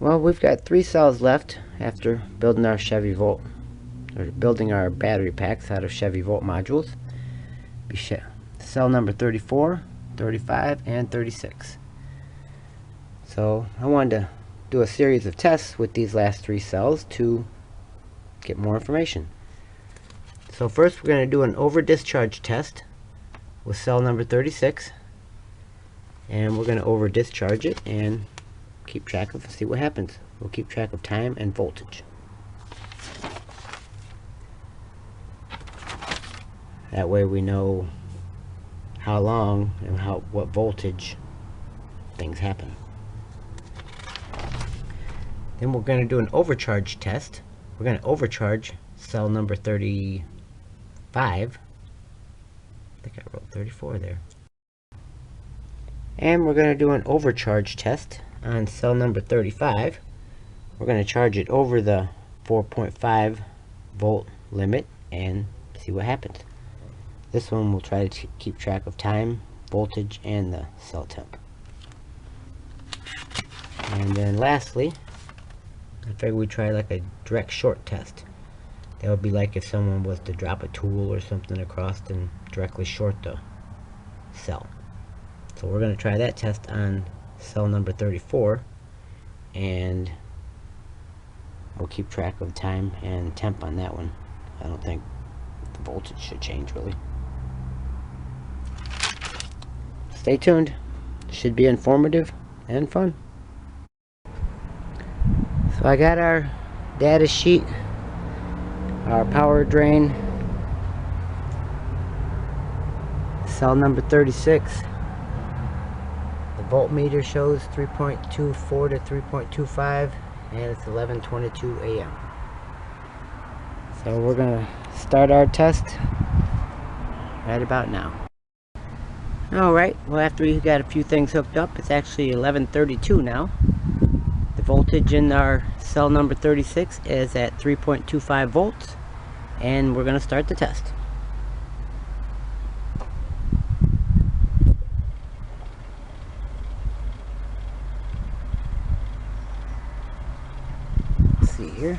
Well, we've got 3 cells left after building our Chevy Volt, or building our battery packs out of Chevy Volt modules. Cell number 34, 35, and 36. So I wanted to do a series of tests with these last 3 cells to get more information. So first we're going to do an over discharge test with cell number 36, and we're going to over discharge it and keep track of and see what happens. We'll keep track of time and voltage. That way we know how long and what voltage things happen. Then we're going to do an overcharge test. We're going to overcharge cell number 35. I think I wrote 34 there. And we're going to do an overcharge test on cell number 35. We're going to charge it over the 4.5 volt limit and see what happens. This one we'll try to keep track of time, voltage, and the cell temp. And then lastly, I figured we'd try like a direct short test. That would be like if someone was to drop a tool or something across and directly short the cell. So we're going to try that test on cell number 34, and we'll keep track of time and temp on that one. I don't think the voltage should change really. Stay tuned. Should be informative and fun. So I got our data sheet, our power drain, cell number 36. The voltmeter shows 3.24 to 3.25, and it's 11:22 a.m. So we're gonna start our test right about now. Alright, well, after we got a few things hooked up, it's actually 11:32 now. The voltage in our cell number 36 is at 3.25 volts, and we're going to start the test. Let's see here.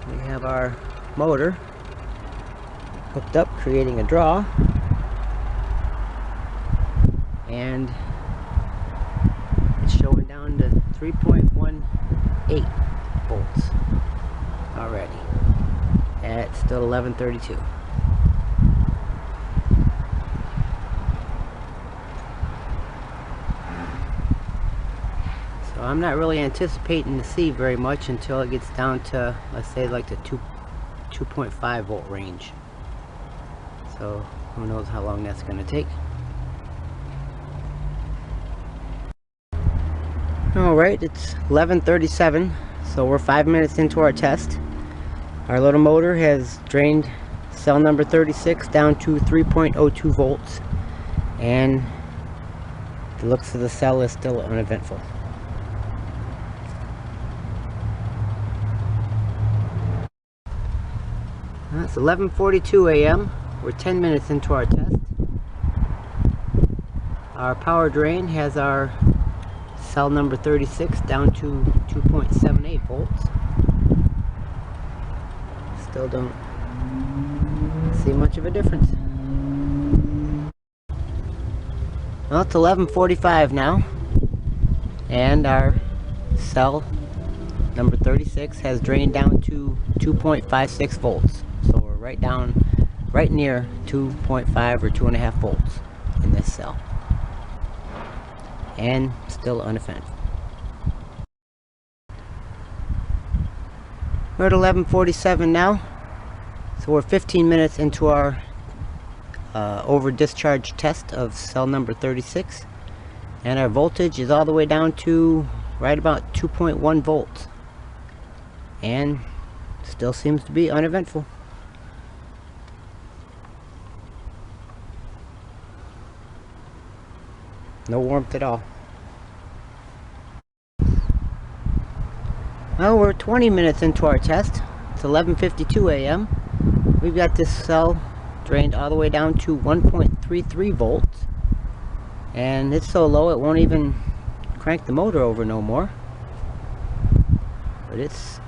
We have our motor hooked up, creating a draw, and it's showing down to 3.18 volts already at still 11:32. So I'm not really anticipating to see very much until it gets down to, let's say, like the 2.5 volt range. So who knows how long that's going to take. Alright, it's 11:37, so we're 5 minutes into our test. Our little motor has drained cell number 36 down to 3.02 volts, and the looks of the cell is still uneventful. It's 11:42 a.m. We're 10 minutes into our test. Our power drain has our cell number 36 down to 2.78 volts. Still don't see much of a difference. Well, it's 11:45 now, and our cell number 36 has drained down to 2.56 volts. So we're right near 2.5 or 2.5 volts in this cell, and still unoffended. We're at 11:47 now, so we're 15 minutes into our over discharge test of cell number 36, and our voltage is all the way down to right about 2.1 volts, and still seems to be uneventful. No warmth at all. Well, we're 20 minutes into our test. It's 11:52 a.m. We've got this cell drained all the way down to 1.33 volts, and it's so low it won't even crank the motor over no more. But it's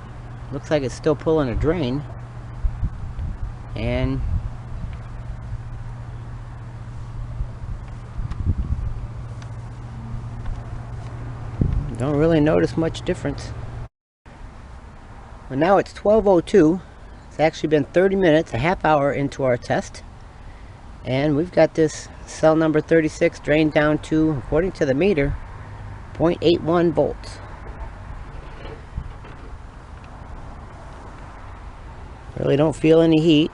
looks like it's still pulling a drain, and don't really notice much difference. Well, now it's 12:02. It's actually been 30 minutes, a half hour into our test, and we've got this cell number 36 drained down to, according to the meter, 0.81 volts. Really don't feel any heat.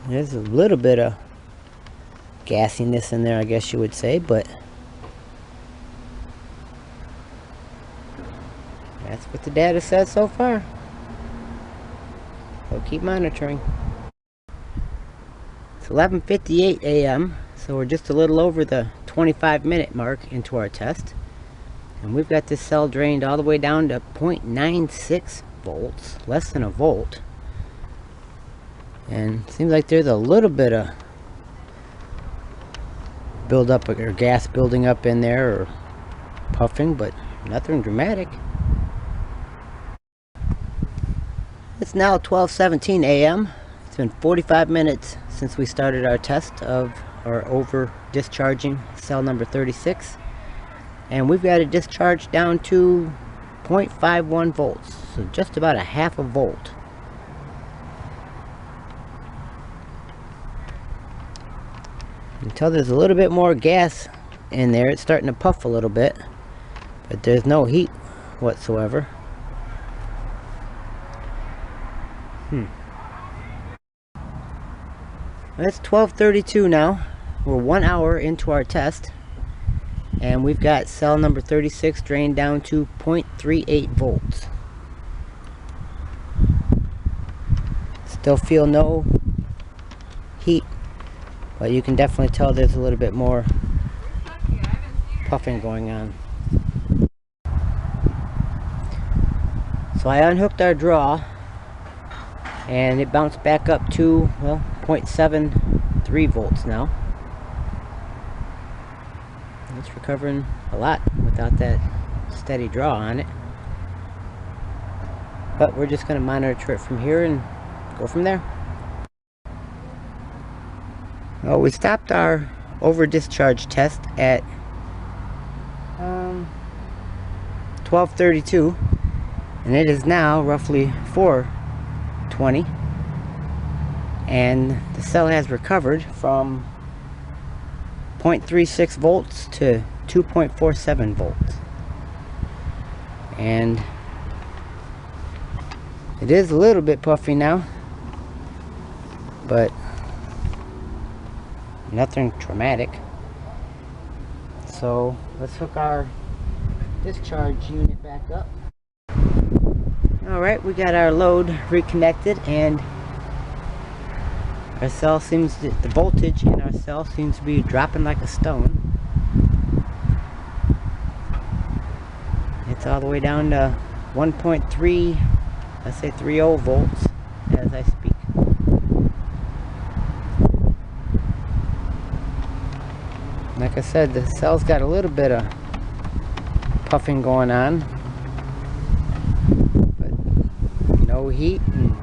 There's a little bit of gassiness in there, I guess you would say, but that's what the data says so far. We'll keep monitoring. It's 11:58 a.m., so we're just a little over the 25-minute mark into our test. And we've got this cell drained all the way down to 0.96 volts, less than a volt. And it seems like there's a little bit of buildup or gas building up in there, or puffing, but nothing dramatic. It's now 12:17 a.m. It's been 45 minutes since we started our test of our over discharging cell number 36, and we've got a discharge down to 0.51 volts, so just about a half a volt. Until there's a little bit more gas in there, it's starting to puff a little bit, but there's no heat whatsoever. It's 12:32 now. We're 1 hour into our test, and we've got cell number 36 drained down to 0.38 volts. Still feel no heat, but you can definitely tell there's a little bit more puffing going on. So I unhooked our draw, and it bounced back up to, well, 0.73 volts now. It's recovering a lot without that steady draw on it. But we're just going to monitor it from here and go from there. Well, we stopped our over discharge test at 12:32, and it is now roughly 4:20, and the cell has recovered from 0.36 volts to 2.47 volts, and it is a little bit puffy now, but nothing traumatic. So let's hook our discharge unit back up. Alright, we got our load reconnected, and our cell seems to, the voltage in our cell seems to be dropping like a stone. It's all the way down to 1.3, let's say 30 volts as I speak. Like I said, the cell's got a little bit of puffing going on, but no heat and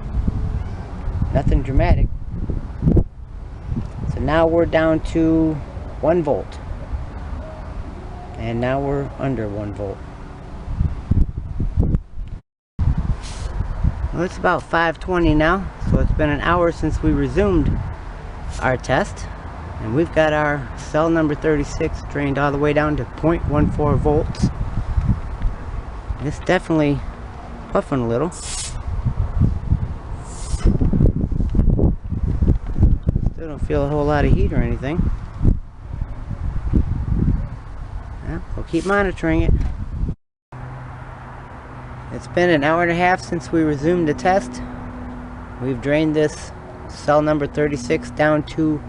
nothing dramatic. So now we're down to 1 volt, and now we're under 1 volt. Well, it's about 5:20 now, so it's been an hour since we resumed our test, and we've got our cell number 36 drained all the way down to 0.14 volts. It's definitely puffing a little. Still don't feel a whole lot of heat or anything. Yeah, we'll keep monitoring it. It's been an hour and a half since we resumed the test. We've drained this cell number 36 down to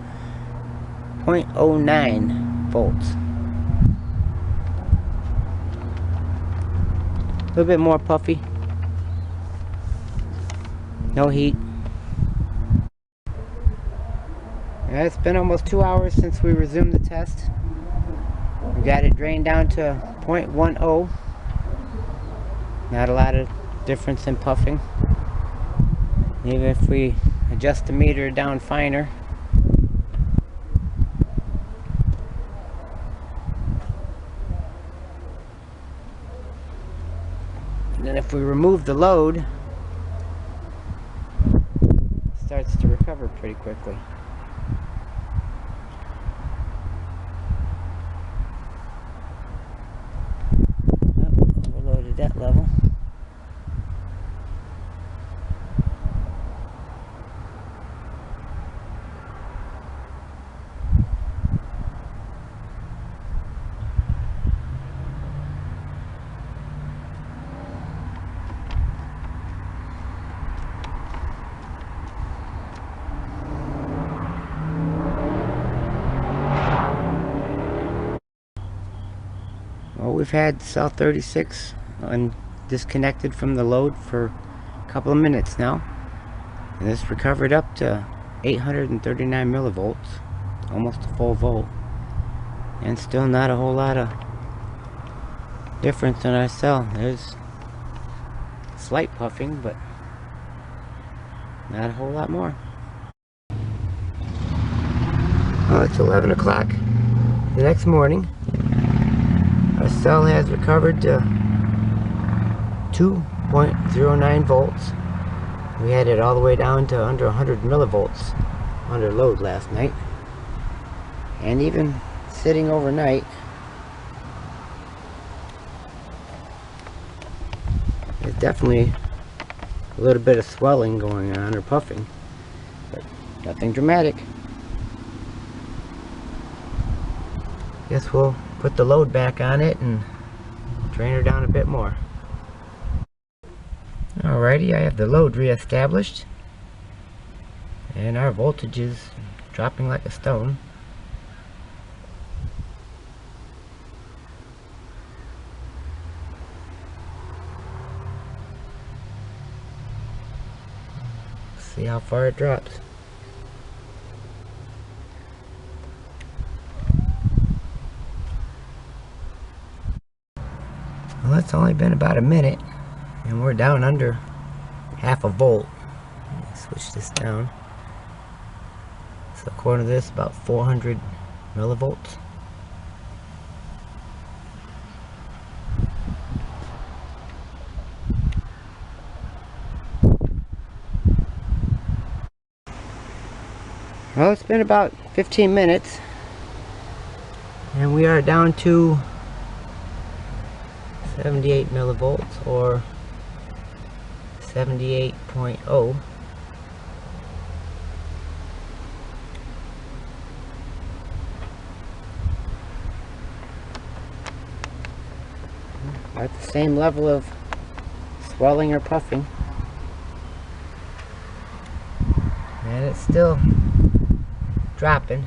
0.09 volts. A little bit more puffy. No heat. It's been almost 2 hours since we resumed the test. We got it drained down to 0.10. Not a lot of difference in puffing. Even if we adjust the meter down finer, and then if we remove the load, it starts to recover pretty quickly. Overloaded that level. Well, we've had cell 36 disconnected from the load for a couple of minutes now, and it's recovered up to 839 millivolts, almost a full volt, and still not a whole lot of difference in our cell. There's slight puffing, but not a whole lot more. Well, it's 11 o'clock the next morning. Our cell has recovered to 2.09 volts. We had it all the way down to under 100 millivolts under load last night. And even sitting overnight, there's definitely a little bit of swelling going on, or puffing, but nothing dramatic. Guess we'll put the load back on it and drain her down a bit more. Alrighty, I have the load re-established, and our voltage is dropping like a stone. See how far it drops. Well, it's only been about a minute, and we're down under half a volt. Let me switch this down. So according to this, about 400 millivolts. Well, it's been about 15 minutes, and we are down to 78 millivolts, or 78.0. At the same level of swelling or puffing, and it's still dropping.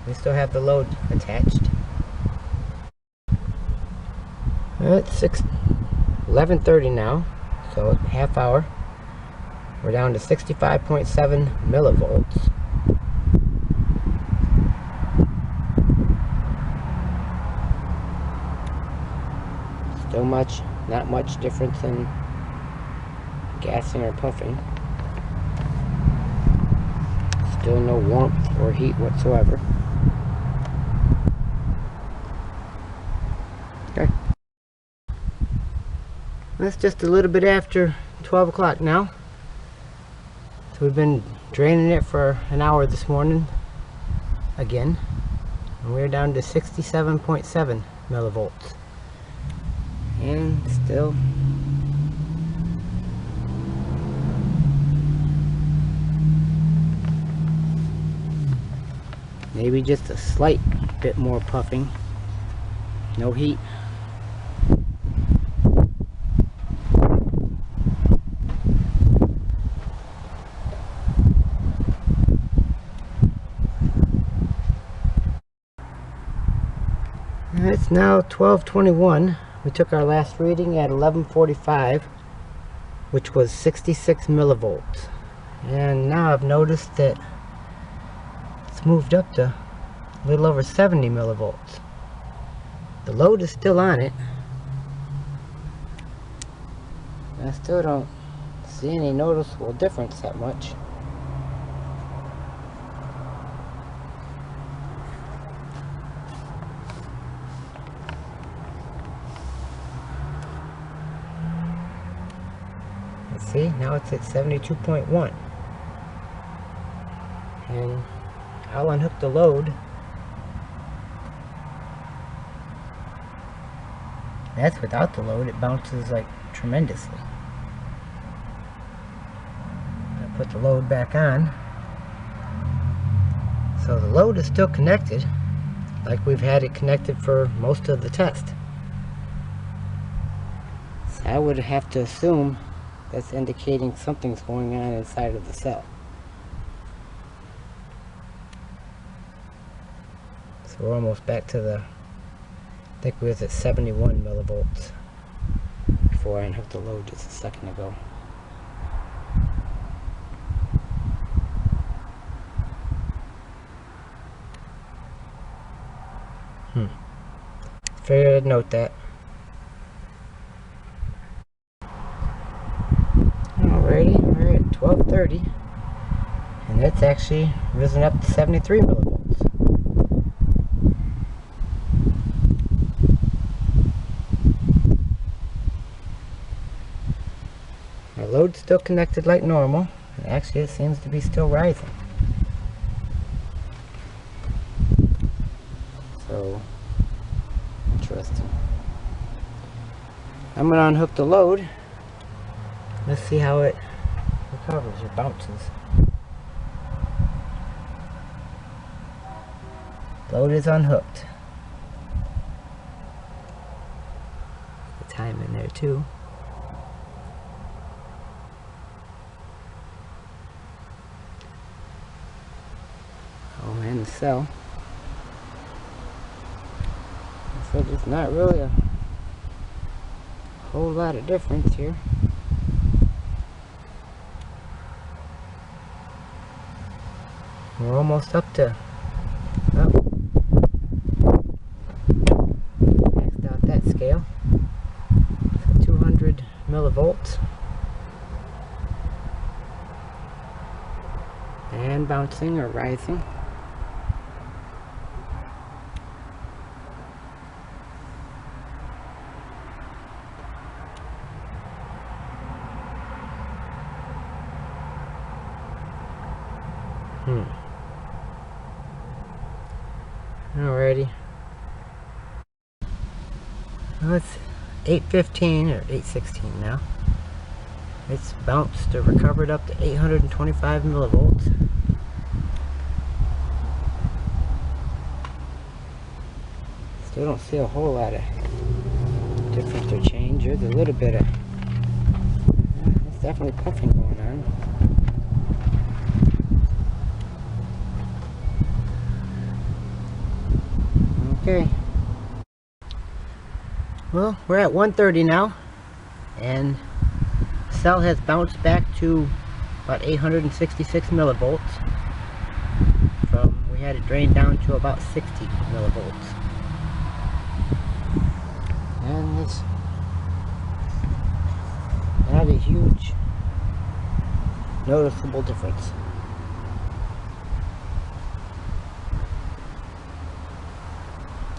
We still have the load attached. It's 11:30 now, so half hour. We're down to 65.7 millivolts. Still not much difference in gassing or puffing. Still no warmth or heat whatsoever. Okay. That's just a little bit after 12 o'clock now. So we've been draining it for an hour this morning again, and we're down to 67.7 millivolts, and still maybe just a slight bit more puffing, no heat. It's now 12:21. We took our last reading at 11:45, which was 66 millivolts. And now I've noticed that it's moved up to a little over 70 millivolts. The load is still on it. I still don't see any noticeable difference that much. See, now it's at 72.1. And I'll unhook the load. That's without the load. It bounces like tremendously. I put the load back on. So the load is still connected, like we've had it connected for most of the test. So I would have to assume that's indicating something's going on inside of the cell. So we're almost back to the, I think we was at 71 millivolts before I unhooked the load just a second ago. Figured I'd note that. Alrighty, we're at 1230, and it's actually risen up to 73 millivolts. Our load's still connected like normal, and actually it seems to be still rising. So, interesting. I'm going to unhook the load. Let's see how it recovers or bounces. Load is unhooked. The time in there too. Oh, and the cell. So there's not really a whole lot of difference here. We're almost up to, maxed out that scale. So 200 millivolts. And bouncing or rising. Alrighty. Well, it's 8:15 or 8:16 now. It's bounced or recovered up to 825 millivolts. Still don't see a whole lot of difference or change. There's a little bit of, there's definitely puffing going on. Okay. Well, we're at 130 now, and the cell has bounced back to about 866 millivolts. We had it drained down to about 60 millivolts. And it's not a huge noticeable difference.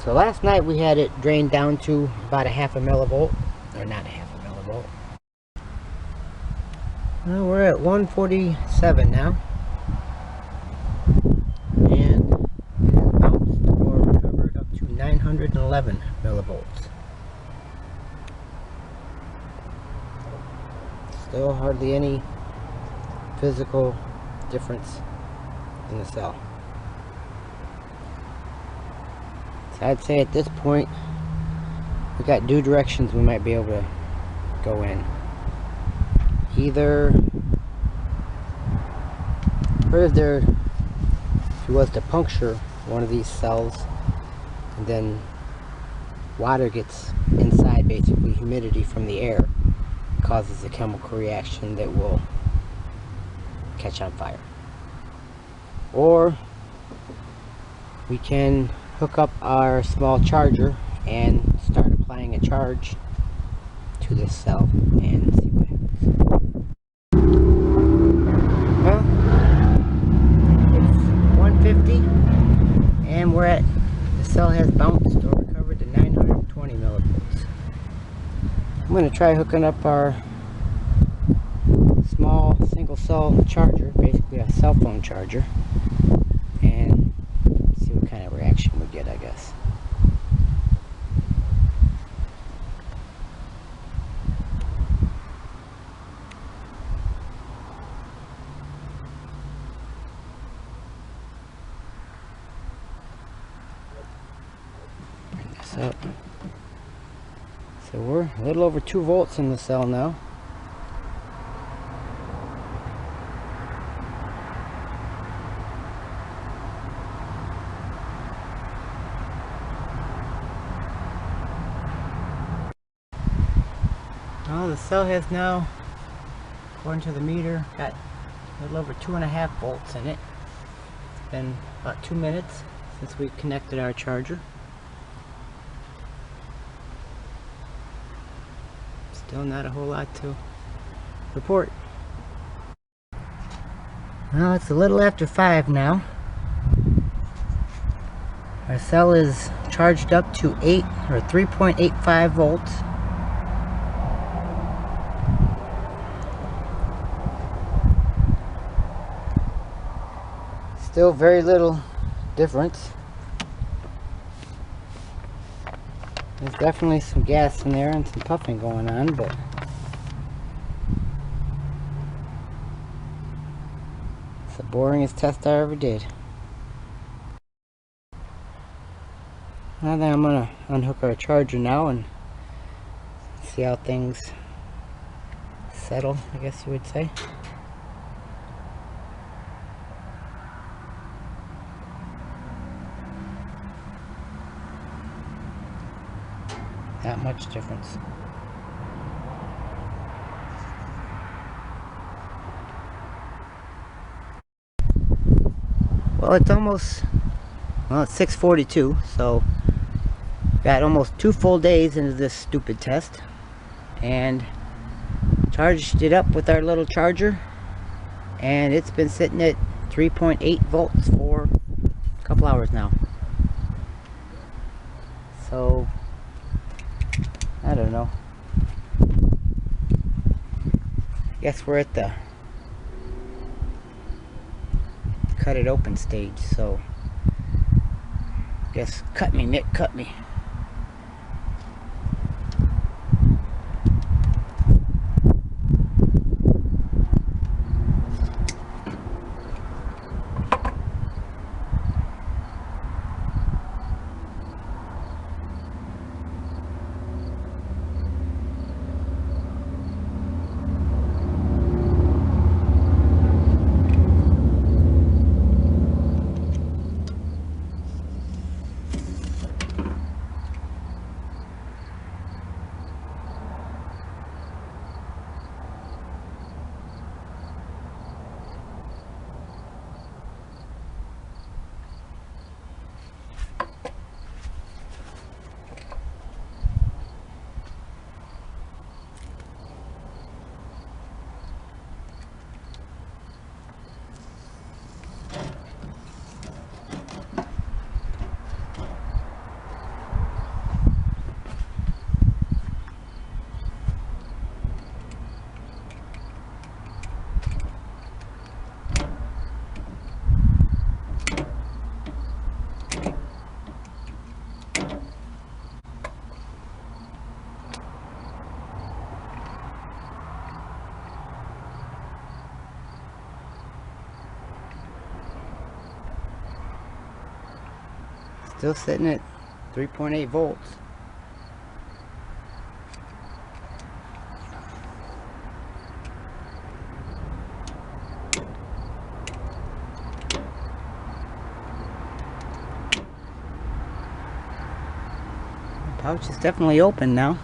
So last night we had it drained down to about a half a millivolt, or not a half a millivolt. Well, we're at 147 now, and it has bounced or recovered up to 911 millivolts. Still hardly any physical difference in the cell. I'd say at this point we got two directions we might be able to go in. Either if you was to puncture one of these cells and then water gets inside, basically humidity from the air causes a chemical reaction that will catch on fire. Or we can hook up our small charger and start applying a charge to this cell and see what happens. Well, it's 150 and we're at, the cell has bounced or recovered to 920 millivolts. I'm going to try hooking up our small single cell charger, basically a cell phone charger, and see what kind of reaction we get, I guess. Bring this up. So we're a little over 2 volts in the cell now. Well, the cell has now, according to the meter, got a little over 2.5 volts in it. It's been about 2 minutes since we connected our charger. Still not a whole lot to report. Well, it's a little after 5 now. Our cell is charged up to 3.85 volts. Still very little difference. There's definitely some gas in there and some puffing going on, but it's the boringest test I ever did. Now then, I'm gonna unhook our charger now and see how things settle, I guess you would say. Not much difference. Well, it's almost, well, it's 6:42, so got almost 2 full days into this stupid test, and charged it up with our little charger, and it's been sitting at 3.8 volts for a couple hours now. So I don't know. Guess we're at the cut it open stage, so guess cut me, Nick, cut me. Still sitting at 3.8 volts. The pouch is definitely open now.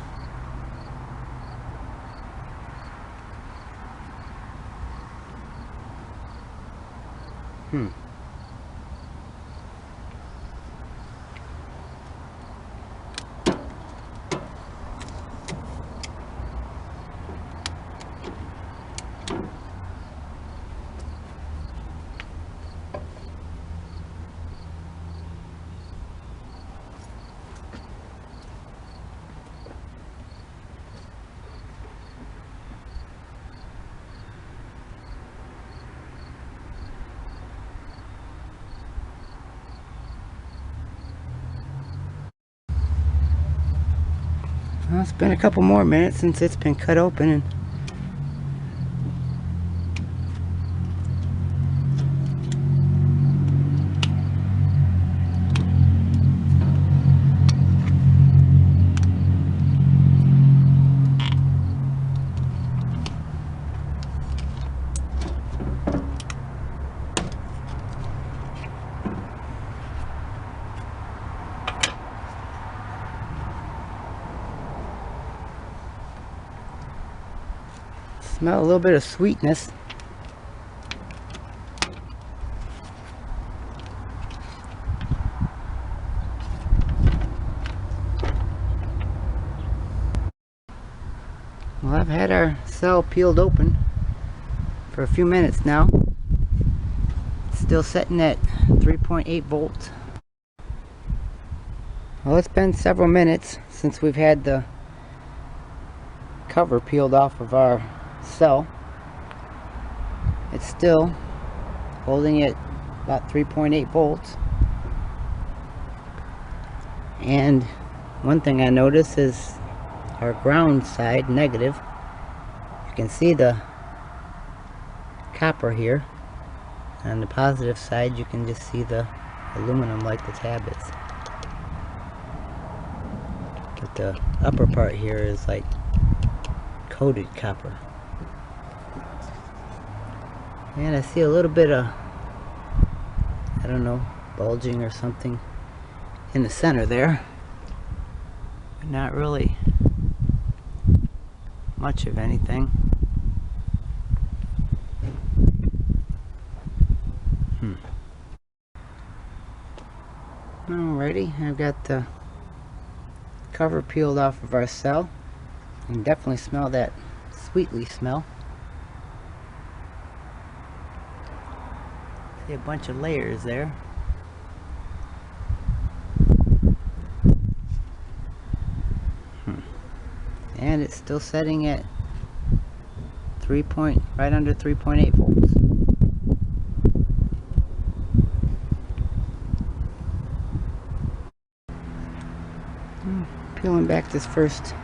Well, it's been a couple more minutes since it's been cut open, and smell a little bit of sweetness. Well, I've had our cell peeled open for a few minutes now. It's still sitting at 3.8 volts. Well, it's been several minutes since we've had the cover peeled off of our cell. It's still holding at about 3.8 volts. And one thing I notice is our ground side negative. You can see the copper here. On the positive side you can just see the aluminum like the tab is. But the upper part here is like coated copper. And I see a little bit of, I don't know, bulging or something in the center there. But not really much of anything. Alrighty, I've got the cover peeled off of our cell. You can definitely smell that sweetly smell. See a bunch of layers there. And it's still setting at right under 3.8 volts. Peeling back this first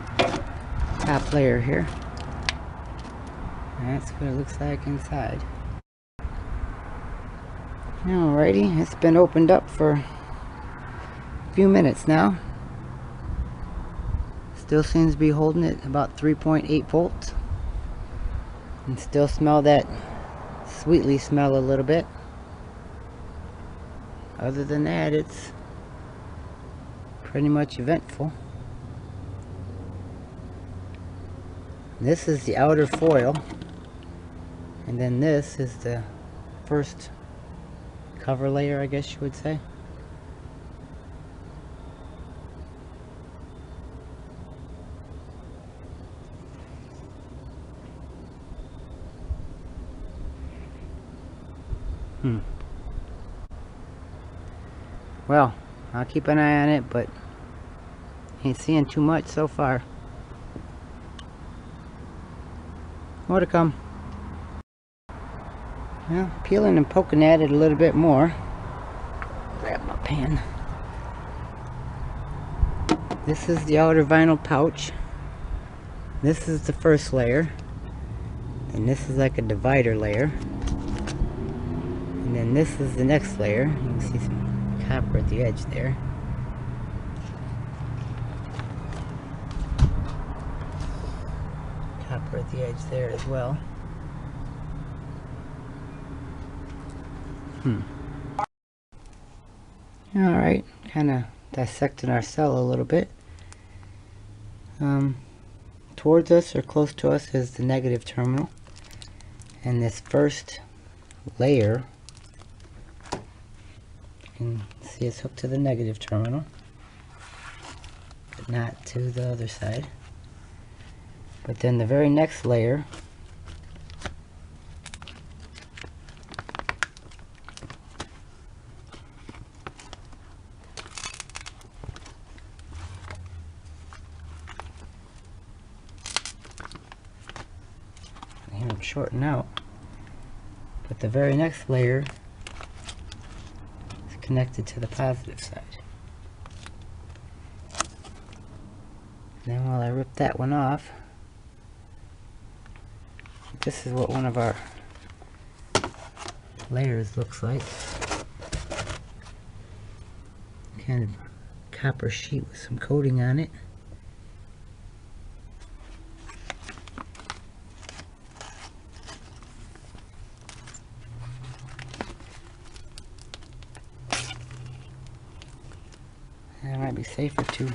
top layer here. That's what it looks like inside. Alrighty, it's been opened up for a few minutes now. Still seems to be holding it about 3.8 volts. And still smell that sweetly smell a little bit. Other than that, it's pretty much eventful. This is the outer foil, and then this is the first cover layer, I guess you would say. Well, I'll keep an eye on it, but ain't seeing too much so far. More to come. Well, peeling and poking at it a little bit more. Grab my pan. This is the outer vinyl pouch. This is the first layer. And this is like a divider layer. And then this is the next layer. You can see some copper at the edge there. Copper at the edge there as well. Alright, kind of dissecting our cell a little bit. Towards us or close to us is the negative terminal. And this first layer, you can see it's hooked to the negative terminal, but not to the other side. But then the very next layer here I'm shorting out, but the very next layer is connected to the positive side. Then while I rip that one off, this is what one of our layers looks like. Kind of copper sheet with some coating on it. It might be safer to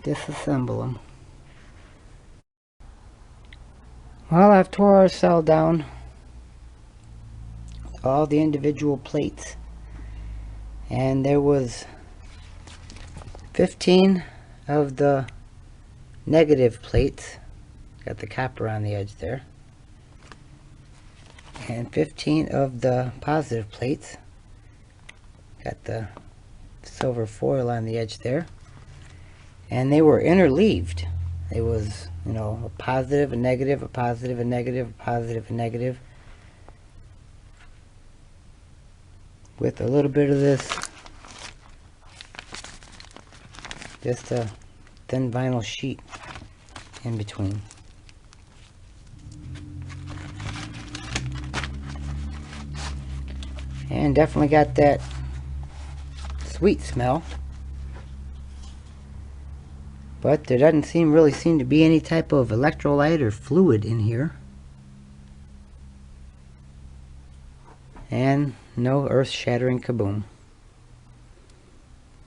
disassemble them. Well, I've tore our cell down, all the individual plates, and there was 15 of the negative plates, got the copper on the edge there, and 15 of the positive plates, got the silver foil on the edge there, and they were interleaved. It was, you know, a positive, a negative, a positive, a negative, a positive, a negative, with a little bit of this, just a thin vinyl sheet in between. And definitely got that sweet smell, but there doesn't really seem to be any type of electrolyte or fluid in here, and no earth-shattering kaboom.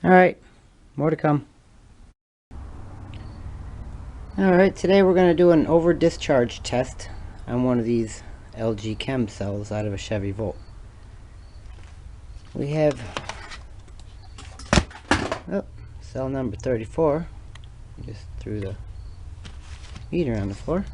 Alright, more to come. Alright, today we're going to do an over discharge test on one of these LG Chem cells out of a Chevy Volt. We have cell number 34. Just threw the meter on the floor.